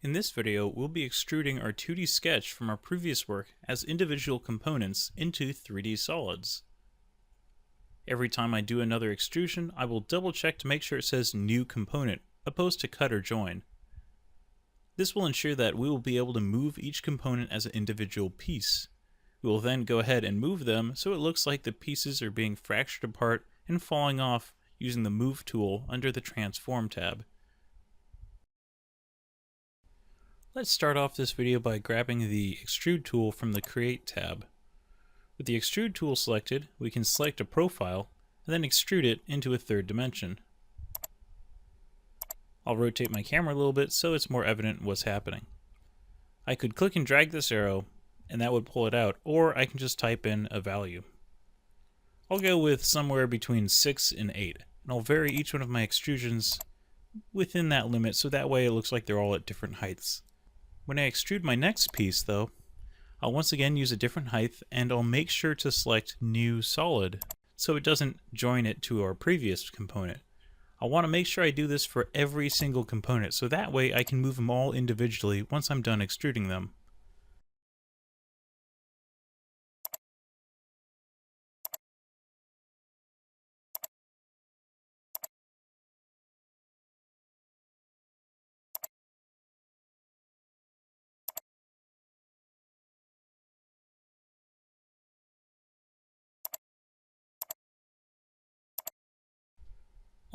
In this video, we'll be extruding our 2D sketch from our previous work as individual components into 3D solids. Every time I do another extrusion, I will double check to make sure it says New Component, opposed to Cut or Join. This will ensure that we will be able to move each component as an individual piece. We will then go ahead and move them so it looks like the pieces are being fractured apart and falling off using the Move tool under the Transform tab. Let's start off this video by grabbing the Extrude tool from the Create tab. With the Extrude tool selected, we can select a profile and then extrude it into a third dimension. I'll rotate my camera a little bit so it's more evident what's happening. I could click and drag this arrow and that would pull it out, or I can just type in a value. I'll go with somewhere between 6 and 8, and I'll vary each one of my extrusions within that limit so that way it looks like they're all at different heights. When I extrude my next piece though, I'll once again use a different height and I'll make sure to select New Solid so it doesn't join it to our previous component. I want to make sure I do this for every single component so that way I can move them all individually once I'm done extruding them.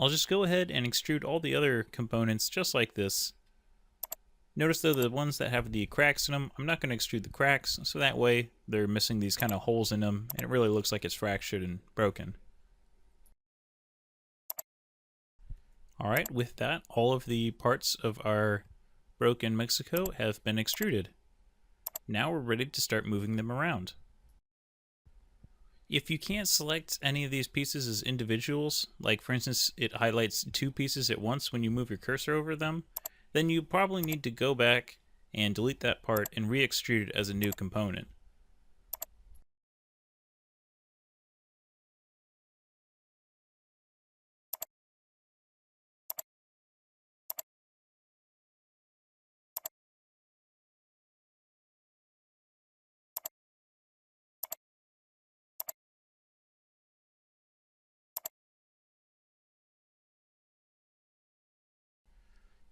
I'll just go ahead and extrude all the other components just like this. Notice though the ones that have the cracks in them, I'm not going to extrude the cracks, so that way they're missing these kind of holes in them and it really looks like it's fractured and broken. Alright, with that, all of the parts of our broken Mexico have been extruded. Now we're ready to start moving them around. If you can't select any of these pieces as individuals, like for instance it highlights two pieces at once when you move your cursor over them, then you probably need to go back and delete that part and re-extrude it as a new component.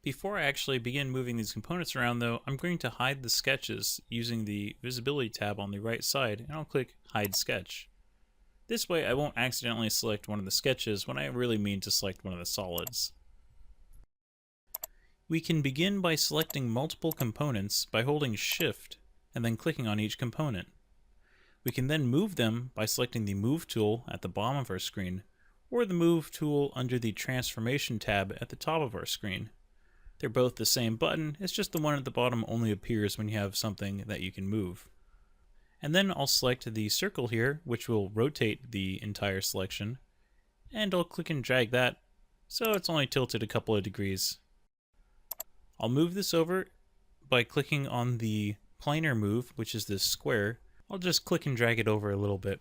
Before I actually begin moving these components around though, I'm going to hide the sketches using the Visibility tab on the right side, and I'll click Hide Sketch. This way I won't accidentally select one of the sketches when I really mean to select one of the solids. We can begin by selecting multiple components by holding Shift and then clicking on each component. We can then move them by selecting the Move tool at the bottom of our screen, or the Move tool under the Transformation tab at the top of our screen. They're both the same button, it's just the one at the bottom only appears when you have something that you can move. And then I'll select the circle here, which will rotate the entire selection, and I'll click and drag that so it's only tilted a couple of degrees. I'll move this over by clicking on the planar move, which is this square. I'll just click and drag it over a little bit.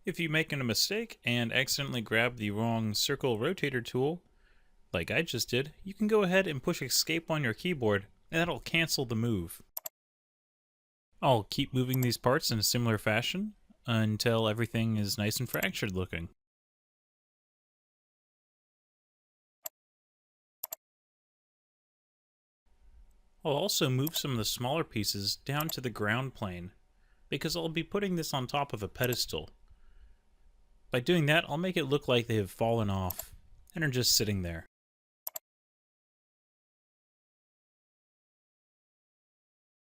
If you make a mistake and accidentally grab the wrong circle rotator tool, like I just did, you can go ahead and push escape on your keyboard and that'll cancel the move. I'll keep moving these parts in a similar fashion until everything is nice and fractured looking. I'll also move some of the smaller pieces down to the ground plane because I'll be putting this on top of a pedestal. By doing that, I'll make it look like they have fallen off and are just sitting there.